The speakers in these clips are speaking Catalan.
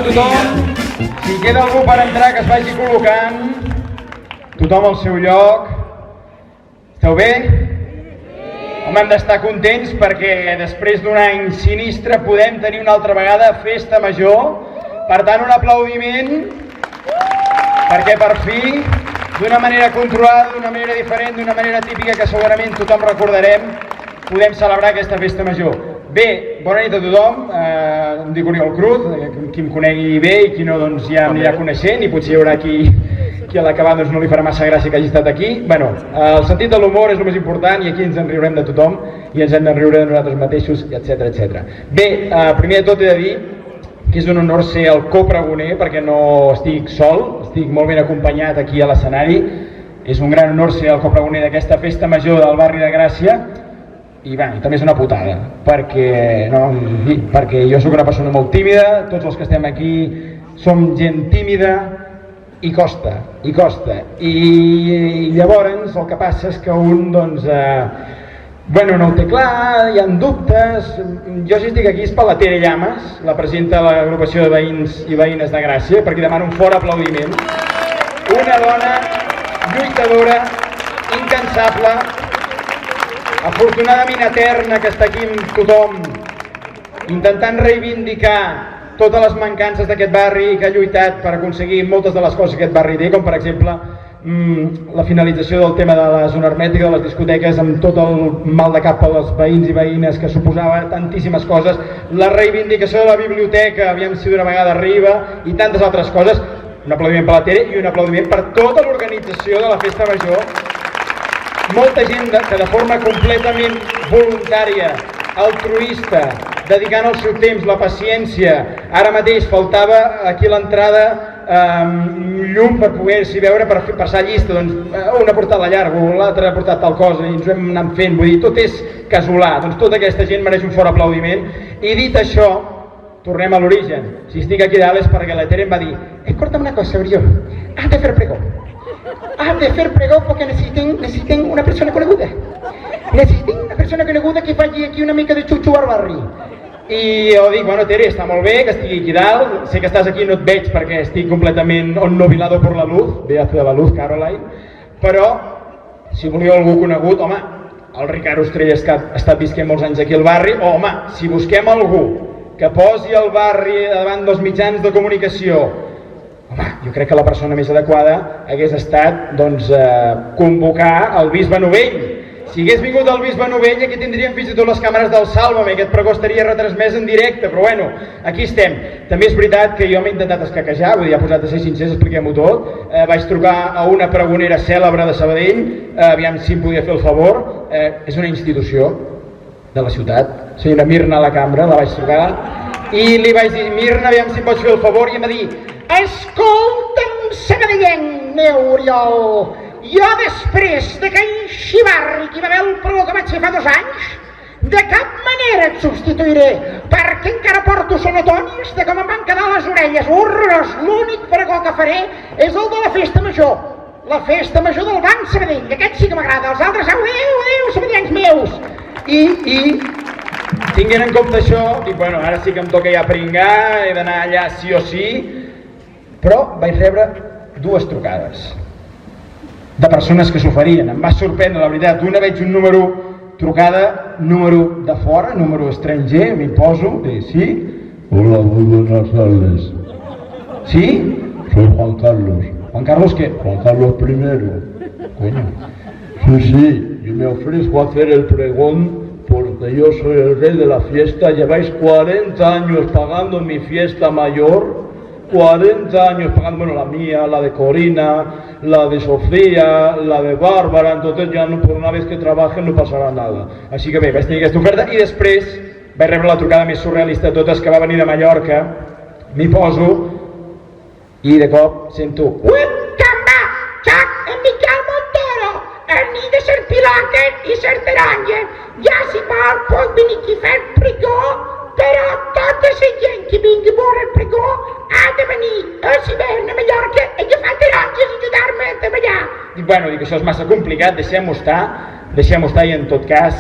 tothom. Si queda algú per entrar, que es vagi col·locant. Tothom al seu lloc. Esteu bé? Home, hem d'estar contents perquè després d'un any sinistre podem tenir una altra vegada festa major. Per tant, un aplaudiment perquè per fi, d'una manera controlada, d'una manera diferent, d'una manera típica que segurament tothom recordarem, podem celebrar aquesta festa major. Bé, bona nit a tothom, em dic Oriol Cruz, qui em conegui bé i qui no doncs ja m'anirà coneixent i potser hi haurà qui a l'acabar doncs no li farà massa gràcia que hagi estat aquí. Bueno, el sentit de l'humor és el més important i aquí ens en riurem de tothom i ens hem de riure de nosaltres mateixos, etc etc. Bé, primer de tot he de dir que és un honor ser el copregoner perquè no estic sol, estic molt ben acompanyat aquí a l'escenari. És un gran honor ser el copregoner d'aquesta festa major del barri de Gràcia i bé, també és una putada perquè jo sóc una persona molt tímida, tots els que estem aquí som gent tímida i costa, i llavors el que passa és que un doncs no ho té clar, hi ha dubtes. Jo si estic aquí és per la Tere Llamas, la presidenta de l'agrupació de veïns i veïnes de Gràcia, perquè demano un fort aplaudiment. Una dona lluitadora, incansable, afortunadament eterna, que està aquí amb tothom, intentant reivindicar totes les mancances d'aquest barri i que ha lluitat per aconseguir moltes de les coses que aquest barri té, com per exemple la finalització del tema de la zona hermètica de les discoteques amb tot el mal de cap als veïns i veïnes que suposava tantíssimes coses, la reivindicació de la biblioteca, aviam si d'una vegada arriba, i tantes altres coses. Un aplaudiment per la Tere i un aplaudiment per tota l'organització de la festa major. Molta gent que de forma completament voluntària, altruista, dedicant el seu temps, la paciència. Ara mateix faltava aquí a l'entrada llum per poder-s'hi veure, per passar llista, doncs un ha portat la llarga, l'altre ha portat tal cosa i ens ho hem anat fent, vull dir, tot és casolà, doncs tota aquesta gent mereix un fort aplaudiment. I dit això, tornem a l'origen. Si estic aquí dalt és perquè la Tere em va dir: escolta'm una cosa, Oriol, has de fer pregó. Has de fer pregó perquè necessitem una persona coneguda. Necessitem una persona coneguda que faci aquí una mica de xuxu al barri. I jo dic, bueno, Tere, està molt bé que estigui aquí dalt, sé que estàs aquí i no et veig perquè estic completament onnubilado por la luz, ve a fer la luz, Caroline, però si volíeu algú conegut, home, el Ricard Ostrelles, que ha estat visquent molts anys aquí al barri, home, si busquem algú que posi el barri davant dels mitjans de comunicació, home, jo crec que la persona més adequada hagués estat, doncs, convocar el bisbe Novell. Si hagués vingut el bisbe Novell, aquí tindríem fins i tot les càmeres del Sálvame, aquest pregó estaria retransmès en directe, però bueno, aquí estem. També és veritat que jo m'he intentat escaquejar, vull dir, ja posat a ser sincers, expliquem-ho tot. Vaig trucar a una pregonera cèlebre de Sabadell, aviam si em podia fer el favor. És una institució de la ciutat, senyora Mirna a la cambra, la vaig trucar, i li vaig dir: Mirna, aviam si em pots fer el favor, i em va dir: escolta'm, sabadellenc meu, Oriol, jo després d'aquell xivarri que hi va haver el pregó que vaig fer fa 2 anys, de cap manera et substituiré, perquè encara porto sonatonis de com em van quedar les orelles horrorós. L'únic pregó que faré és el de la festa major, la festa major del Banc Sabadell, aquest sí que m'agrada, els altres, adéu, sabadellencs meus. I tinguent en compte això, dic, bueno, ara sí que em toca ja pringar, he d'anar allà sí o sí, però vaig rebre 2 trucades de persones que s'oferien. Em va sorprendre, la veritat. Una veig un número, trucada, número de fora, número estranger, m'hi poso, sí? Hola, muy buenas tardes. ¿Sí? Soy Juan Carlos. ¿Juan Carlos qué? Juan Carlos I. Coño. Sí, yo me ofrezco a hacer el pregón porque yo soy el rey de la fiesta. Lleváis 40 años pagando mi fiesta mayor. 40 años pagando, bueno, la mía, la de Corina, la de Sofía, la de Bárbara, entonces ya no, por una vez que trabajen no pasarà nada. Així que bé, vaig tenir aquesta oferta i després vaig rebre la trucada més surrealista de totes, que va venir de Mallorca. M'hi poso i de cop sento: Camba, Jack, en Miquel Montoro, el ni de ser Pilàngue i ser Teràngue, ja si vol pot venir aquí a fer pregó, però tota la gent que vingui a veure el pregó ha de venir a l'hivern a Mallorca a agafar taronges i ajudar-me a treballar. Dic, bueno, això és massa complicat, deixem-ho estar, i en tot cas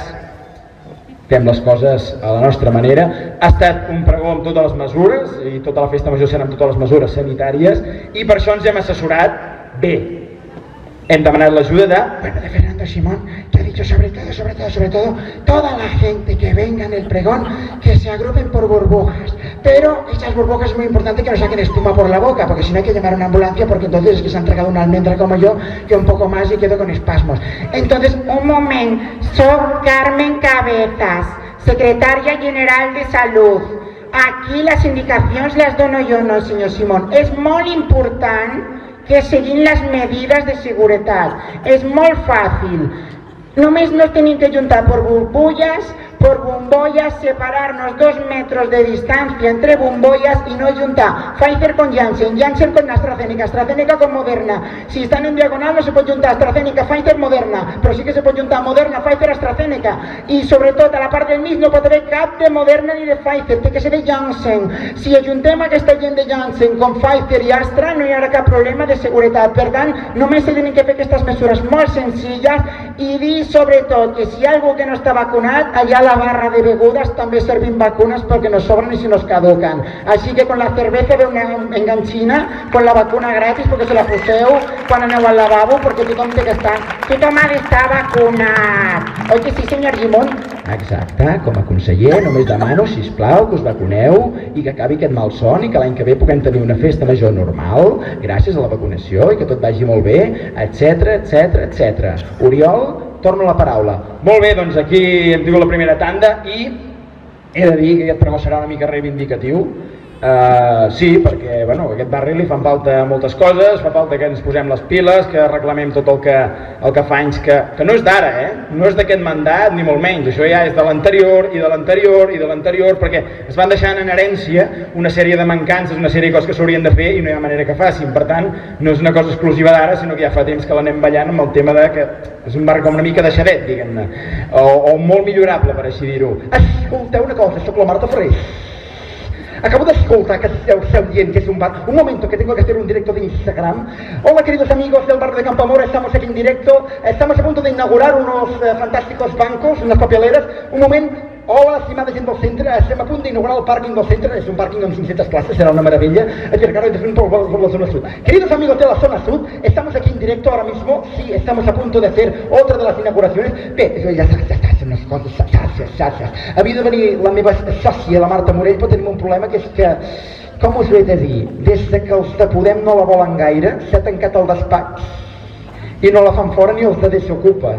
fem les coses a la nostra manera. Ha estat un pregó amb totes les mesures i tota la festa major serà amb totes les mesures sanitàries i per això ens hem assessorat bé. Hem demanat l'ajuda de Fernando Simón, que ha dicho sobre todo, toda la gente que venga en el pregón, que se agrupen por burbujas. Pero esas burbujas es muy importante que no saquen espuma por la boca, porque si no hay que llamar a una ambulancia, porque entonces es que se han tragado una almendra como yo, que un poco más y quedo con espasmos. Entonces, un momento, soy Carmen Cabezas, secretaria general de Salud. Aquí las indicacions les dono jo, no, senyor Simón. És molt important que seguim les medides de seguretat. És molt fàcil. Només nos tenim que juntar por burbujas, por bombollas, separarnos 2 metros de distancia entre bombollas y no juntar Pfizer con Janssen, Janssen con AstraZeneca, AstraZeneca con Moderna. Si están en diagonal no se pot juntar AstraZeneca, Pfizer, Moderna, però sí que se pot juntar Moderna, Pfizer, AstraZeneca. I sobretot a la part del mig no pot haver cap de Moderna ni de Pfizer, té que ser de Janssen. Si ajuntem aquesta gent de Janssen con Pfizer i Astra no hi haurà cap problema de seguretat. Per tant, només se tenen que fer aquestes mesures molt senzilles i dir sobretot que si hi ha algú que no està vacunat, allà a la barra de begudes també servim vacunes perquè nos sobran i si nos caducan. Així que con la cerveza ve una enganxina, con la vacuna gratis perquè se la poseu quan aneu al lavabo perquè tothom té que estar, tothom ha d'estar vacunat. Oi que sí, senyor Simón? Exacte, com a conseller només demano, sisplau, que us vacuneu i que acabi aquest malson i que l'any que ve puguem tenir una festa major normal gràcies a la vacunació i que tot vagi molt bé, etc. Oriol, torno la paraula. Molt bé, doncs aquí hem tingut la primera tanda i he de dir que aquest pregó serà una mica reivindicatiu. Sí, perquè bueno, a aquest barri li fan falta moltes coses, fa falta que ens posem les piles, que reclamem tot el que fa anys, que no és d'ara, no és d'aquest mandat ni molt menys, això ja és de l'anterior i de l'anterior i de l'anterior, perquè es van deixant en herència una sèrie de mancances, una sèrie de coses que s'haurien de fer i no hi ha manera que facin. Per tant, no és una cosa exclusiva d'ara, sinó que ja fa temps que l'anem ballant amb el tema de que és un barri com una mica deixadet, diguem-ne, o molt millorable, per així dir-ho. Escolteu una cosa, soc la Marta Ferrer. Acabo de escoltar que esteu dient que es un bar. Un momento, que tengo que hacer un directo de Instagram. Hola, queridos amigos del barrio de Campoamor, estamos aquí en directo. Estamos a punto de inaugurar unos fantásticos bancos, unas papeleras. Un momento. Hola, estimada gent del centre, estem a punt d'inaugurar el pàrquing del centre, és un pàrquing amb 500 places, serà una meravella, acercarlo de frente por la zona sud. Queridos amigos de la zona sud, estamos aquí en directo ahora mismo, sí, estamos a punto de hacer otra de las inauguraciones. Bé, ja està, són unes coses, xarxes. Havia de venir la meva sòcia, la Marta Morell, però tenim un problema que és que, com us ho he de dir, des que els de Podem no la volen gaire, s'ha tancat el despatx i no la fan fora ni els de Desocupa.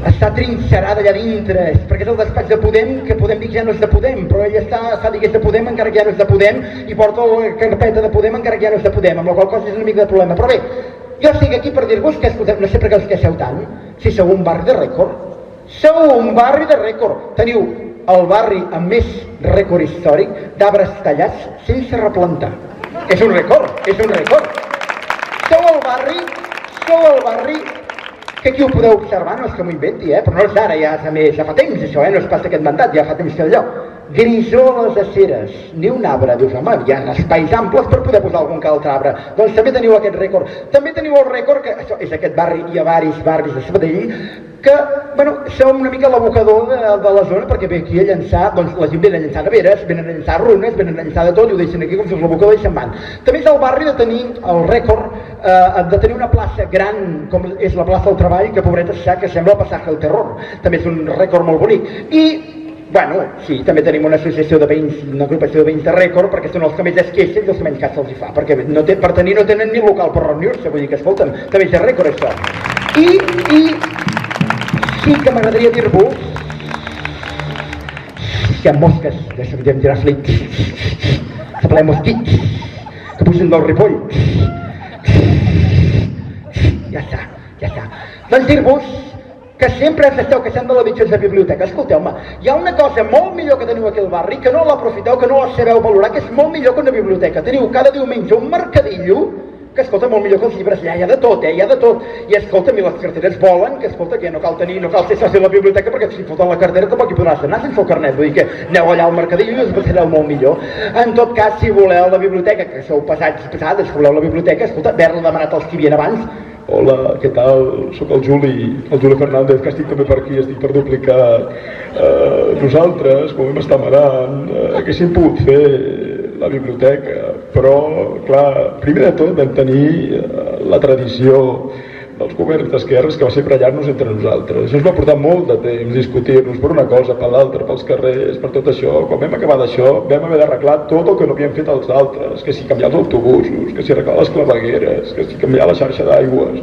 Està trinxerada allà dintre, perquè és el despatx de Podem, que Podem dir que ja no és de Podem, però ella està dient que és de Podem encara que ja no és de Podem, i porta la carpeta de Podem encara que ja no és de Podem, amb la qual cosa és una mica de problema. Però bé, jo estic aquí per dir-vos que escolteu, no sé per què els queixeu tant, si sou un barri de rècord. Sou un barri de rècord. Teniu el barri amb més rècord històric d'arbres tallats sense replantar. És un rècord. Sou el barri que aquí ho podeu observar, no és que m'ho inventi, però no és d'ara, ja fa temps això, no és pas d'aquest mandat, ja fa temps que allò. Grisó a les aceres, ni un arbre, dius, home, hi ha espais amples per poder posar algun que altre arbre. Doncs també teniu aquest rècord. També teniu el rècord, que això és aquest barri, hi ha varis barris de Sabadell, que, bueno, som una mica l'abocador de la zona, perquè ve aquí a llançar, doncs la gent ve a llançar neveres, venen a llançar runes, venen a llançar de tot, i ho deixen aquí com si és l'abocador i se'n van. També és el barri de tenir el rècord, de tenir una plaça gran, com és la plaça del Treball, que pobreta que sembla Passaje del Terror. També és un rècord molt bonic. I bueno, sí, també tenim una associació de veïns, una agrupació de veïns de rècord, perquè són els que més es queixen i els que menys cas se'ls fa, perquè per tenir no tenen ni local per reunir-se, vull dir que escolten, també és de rècord això. I sí que m'agradaria dir-vos, hi ha mosques, d'això que diem tirar-se-li, que ple mosquits, que pugen del ripoll. Ja està. Doncs dir-vos que sempre ens esteu queixant de la bitxosa biblioteca. Escolteu-me, hi ha una cosa molt millor que teniu aquí al barri, que no l'aprofiteu, que no la sabeu valorar, que és molt millor que una biblioteca. Teniu cada diumenge un mercadillo, que escolta, molt millor que els llibres, hi ha de tot, hi ha de tot. I escolta, les carteres volen, que escolta, que ja no cal ser soci de la biblioteca, perquè si foten la cartera tampoc hi podràs anar sense el carnet, vull dir que aneu allà al mercadillo i us passareu molt millor. En tot cas, si voleu la biblioteca, que sou passades, que voleu la biblioteca, escolta, haver-la demanat als que hi havien abans, Hola, què tal? Soc el Juli Fernández, que estic també per aquí, estic per duplicar. Nosaltres, com vam estar amarant, haguéssim pogut fer la biblioteca, però, clar, primer de tot vam tenir la tradició dels governs d'esquerres que va ser barallar-nos entre nosaltres. Això ens va portar molt de temps discutir-nos per una cosa, per l'altra, pels carrers, per tot això. Quan vam acabar d'això vam haver d'arreglar tot el que no havíem fet els altres, que si canviar els autobusos, que si arreglar les clavegueres, que si canviar la xarxa d'aigües.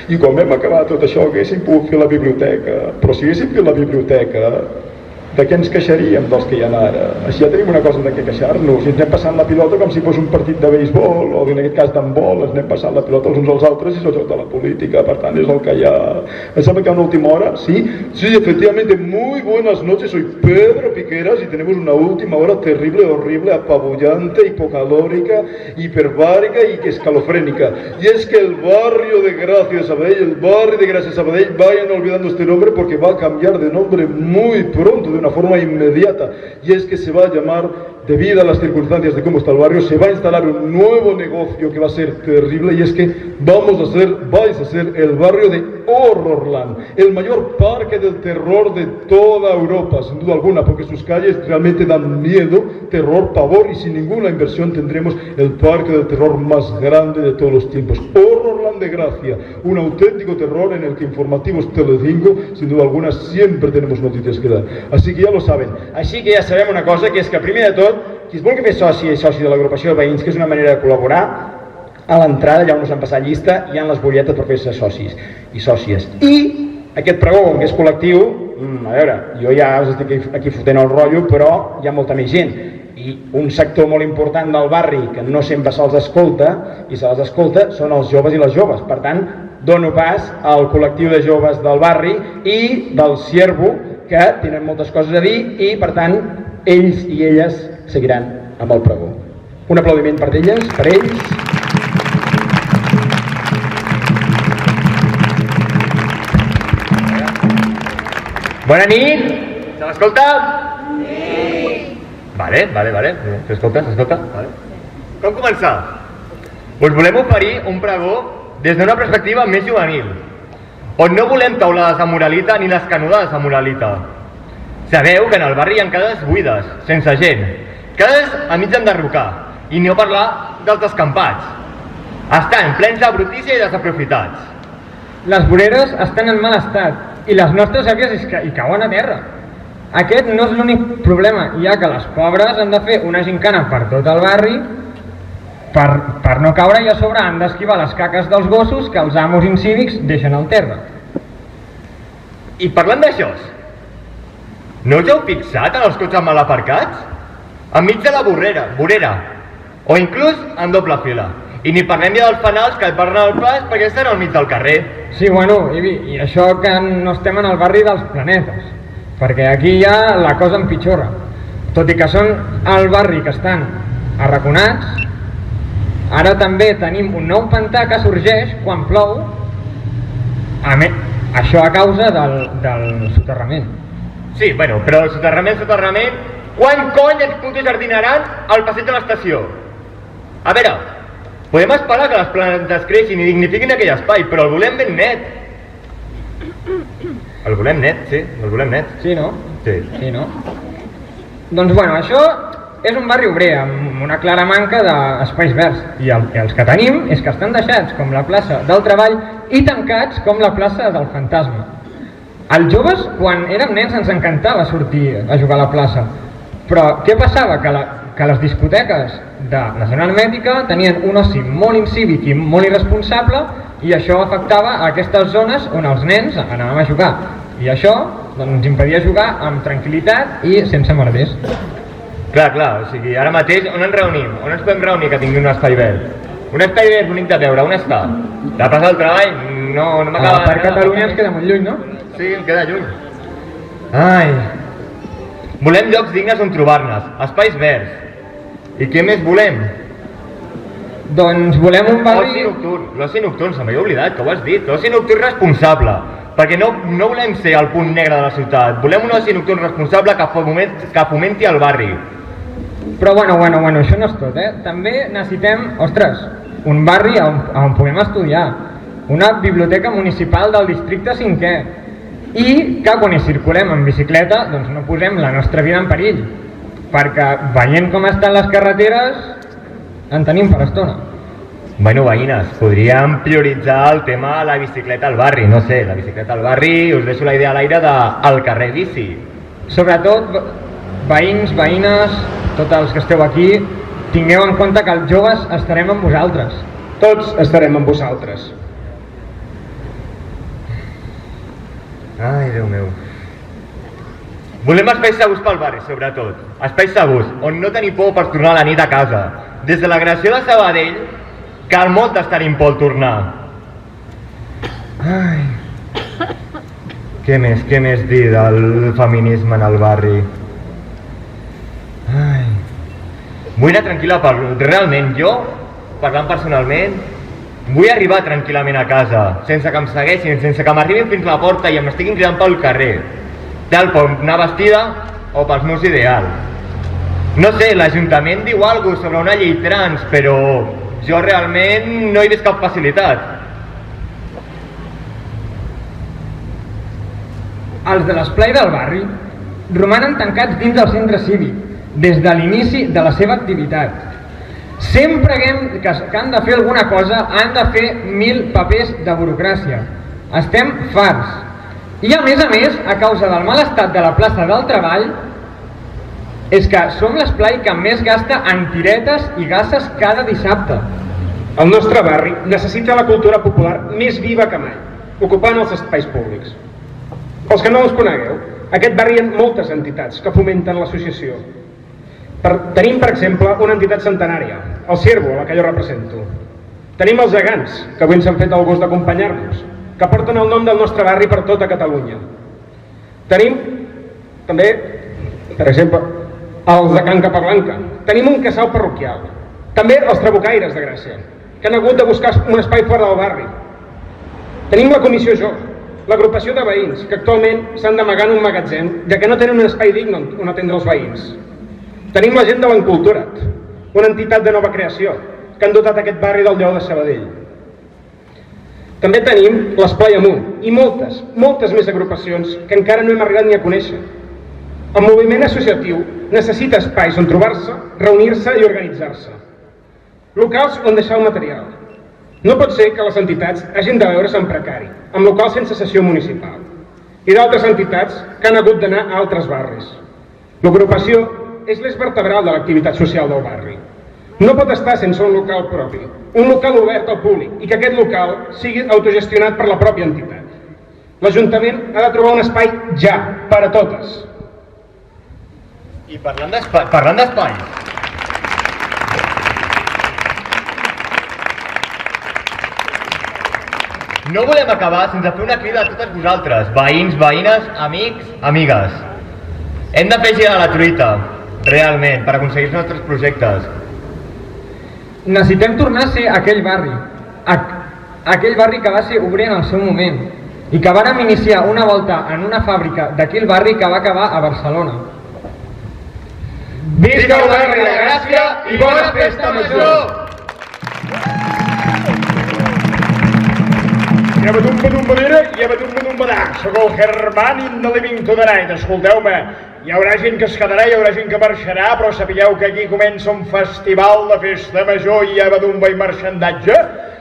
I quan vam acabar tot això haguéssim pogut fer la biblioteca, però si haguéssim fet la biblioteca, de què ens queixaríem dels que hi ha ara? Així ja tenim una cosa de què queixar-nos, i ens anem passant la pilota com si fos un partit de béisbol, o en aquest cas d'handbol, ens anem passant la pilota els uns als altres, i és el joc de la política, per tant és el que hi ha. Em sembla que hi ha una última hora, ¿sí? Sí, efectivamente, muy buenas noches, soy Pedro Piqueras y tenemos una última hora terrible, horrible, apabullante, hipocalórica, hiperbárica y escalofrénica. Y es que el barrio de Gracia Sabadell, el barrio de Gracia Sabadell, vayan olvidando este nombre porque va a cambiar de nombre muy pronto, de una forma inmediata, y es que se va a llamar, debido a las circunstancias de cómo está el barrio, se va a instalar un nuevo negocio que va a ser terrible, y es que vais a ser el barrio de Horrorland, el mayor parque del terror de toda Europa, sin duda alguna, porque sus calles realmente dan miedo, terror, pavor, y sin ninguna inversión tendremos el parque del terror más grande de todos los tiempos. Horrorland de Gracia, un auténtico terror en el que Informativos Telecinco, sin duda alguna, siempre tenemos noticias que dar. Así que ja lo saben. Així que ja sabem una cosa, que és que primer de tot, qui es vulgui fer soci i soci de l'agrupació de veïns, que és una manera de col·laborar, a l'entrada ja on us han passat llista hi ha les butlletes per fer-se socis i sòcies. I aquest pregó, com que és col·lectiu, a veure, jo ja us estic aquí fotent el rotllo, però hi ha molta més gent. I un sector molt important del barri que no sempre se'ls escolta, i se les escolta, són els joves i les joves. Per tant, dono pas al col·lectiu de joves del barri i del Ciervo, que tenen moltes coses a dir, i per tant ells i elles seguiran amb el pregó. Un aplaudiment per elles, per ells. Bona nit! Se m'escolta? Sí! Vale. S'escolta? Vale. Com començar? Us volem oferir un pregó des d'una perspectiva més juvenil, on no volem taulades amb moralita ni les canudades amb moralita. Sabeu que en el barri hi ha cases buides, sense gent, cases a mig enderrocar, i no parlar dels descampats. Estan plens de brutícia i desaprofitats. Les voreres estan en mal estat i les nostres àvies hi cauen a terra. Aquest no és l'únic problema, ja que les pobres han de fer una gincana per tot el barri per no caure, i a sobre han d'esquivar les caques dels gossos que els amos incívics deixen al terra. I parlant d'això, no us heu fixat en els cotxes mal aparcats? Enmig de la vorera, o inclús en doble fila. I ni parlem ja dels fanals que et parlen al pas perquè estan al mig del carrer. Sí, bueno, i això que no estem en el barri dels planetes, perquè aquí ja la cosa empitjora. Tot i que són el barri que estan arraconats, ara també tenim un nou pantà que sorgeix quan plou, això a causa del soterrament. Sí, bueno, però el soterrament, quan cony ens puto jardinaran al passeig de l'estació? A veure, podem esperar que les plantes creixin i dignifiquin aquell espai, però el volem ben net. El volem net, sí, el volem net. Sí, no? Sí, no? Doncs bueno, això és un barri obrer amb una clara manca d'espais verds, i els que tenim és que estan deixats com la plaça del Treball i tancats com la plaça del Fantasma. Els joves, quan érem nens, ens encantava sortir a jugar a la plaça, però què passava? Que les discoteques de la zona hermètica tenien un oci molt incívic i molt irresponsable, i això afectava a aquestes zones on els nens anàvem a jugar, i això ens impedia jugar amb tranquil·litat i sense merders. Clar, o sigui, ara mateix on ens reunim? On ens podem reunir que tingui un espai verd? Un espai verd bonic de veure, on està? La plaça del Treball? No m'acaba... Per Catalunya ens queda molt lluny, no? Sí, em queda lluny. Ai... Volem llocs dignes on trobar-nos, espais verds. I què més volem? Doncs volem un barri... L'oci nocturn, se m'havia oblidat, que ho has dit. L'oci nocturn responsable, perquè no volem ser el punt negre de la ciutat. Volem un oci nocturn responsable que fomenti el barri. Però bueno, això no és tot, eh? També necessitem, un barri on puguem estudiar. una biblioteca municipal del districte 5è i que quan hi circulem en bicicleta doncs no posem la nostra vida en perill, perquè veient com estan les carreteres en tenim per estona. Bueno, veïnes, podríem prioritzar el tema de la bicicleta al barri, no sé, la bicicleta al barri, us deixo la idea a l'aire del carrer bici. Sobretot, veïns, veïnes, tots els que esteu aquí, tingueu en compte que els joves estarem amb vosaltres. Tots estarem amb vosaltres. Ai, Déu meu. Volem espais segurs pel barri, sobretot. Espais segurs, on no tenir por per tornar a la nit a casa. Des de la creació de Sabadell, cal moltes tenim por al tornar. Ai. Què més dir del feminisme en el barri? Ai. Vull anar tranquil·la, realment, jo, parlant personalment, vull arribar tranquil·lament a casa, sense que em segueixin, sense que m'arribin fins a la porta i em estiguin cridant pel carrer, tal per anar vestida o pels meus ideals. No sé, l'Ajuntament diu alguna cosa sobre una llei trans, però jo realment no he vist cap facilitat. Els de l'esplai del barri romanen tancats dins del centre cívic des de l'inici de la seva activitat. Sempre que han de fer alguna cosa han de fer 1000 papers de burocràcia. Estem farts. I a més, a causa del mal estat de la plaça del Treball, és que som l'esplai que més gasta en tiretes i gasses cada dissabte. El nostre barri necessita la cultura popular més viva que mai, ocupant els espais públics. Els que no els conegueu, aquest barri hi ha moltes entitats que fomenten l'associació. Tenim, per exemple, una entitat centenària, el Cérvol, la que jo represento. Tenim els gegants, que avui ens han fet el gust d'acompanyar-nos, que porten el nom del nostre barri per tota Catalunya. Tenim, també, per exemple, els de Can Capablanca. Tenim un casal parroquial. També els trabucaires de Gràcia, que han hagut de buscar un espai fora del barri. Tenim la Comissió Jo, l'agrupació de veïns, que actualment s'han d'amagar en un magatzem, ja que no tenen un espai digne on atendre els veïns. Tenim la gent de l'Encultura't, una entitat de nova creació, que han dotat aquest barri del Lleó de Sabadell. També tenim l'Esplai Amunt i moltes més agrupacions que encara no hem arribat ni a conèixer. El moviment associatiu necessita espais on trobar-se, reunir-se i organitzar-se. Locals on deixar el material. No pot ser que les entitats hagin de veure's en precari, amb locals sense sessió municipal, i d'altres entitats que han hagut d'anar a altres barris. L'agrupació és l'eix vertebral de l'activitat social del barri. No pot estar sense un local propi, un local obert al públic i que aquest local sigui autogestionat per la pròpia entitat. L'Ajuntament ha de trobar un espai ja, per a totes. I parlant d'espai, no volem acabar sense fer una crida a totes vosaltres, veïns, veïnes, amics, amigues. Hem de fer girar la truita, realment, per aconseguir els nostres projectes. Necessitem tornar a ser aquell barri que va ser obrer en el seu moment i que vàrem iniciar una volta en una fàbrica d'aquí al barri que va acabar a Barcelona. Visca el barri de Gràcia i bona festa major! Soc el Hermanin de Living to the Night. Escolteu-me, hi haurà gent que es quedarà, hi haurà gent que marxarà, però sapigueu que aquí comença un festival de festa major i abadumba i marxandatge.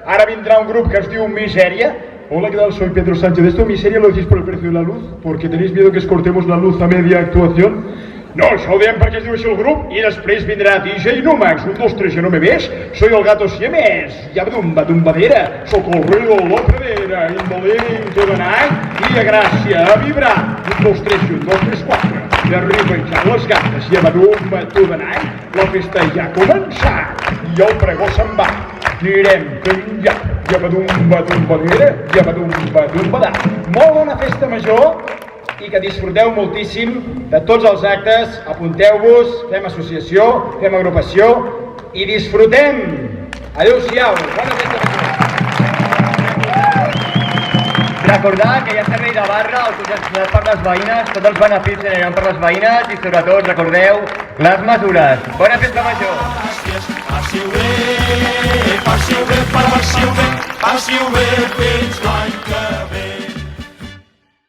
Ara vindrà un grup que es diu Miseria. Hola, ¿qué tal? Soy Pedro Sánchez. ¿Esto miseria lo decís por el precio de la luz? ¿Porque tenéis miedo que os cortemos la luz a media actuación? No, això ho diem perquè es diu així el grup i després vindrà DJ Numax, 1, 2, 3, ja no me ves, soy el gato siamés, ja badumbadera, soc el rei de la pradera, in the living to the night, i a Gràcia, a vibrar, 1, 2, 3, 1, 2, 3, 4, i arriben ja les gates, ja badumba to the night, la festa ja ha començat, i el pregó se'n va, anirem fent ja badumbadera, ja badumbadà. Molt bona festa major, i que disfruteu moltíssim de tots els actes, apunteu-vos, fem associació, fem agrupació i disfrutem! Adéu-siau, bona festa major! Recordar que hi ha servei de barra autogestionat per les veïnes, tots els beneficis aniran per les veïnes i sobretot recordeu les mesures. Bona festa major! passi-ho bé, fins l'any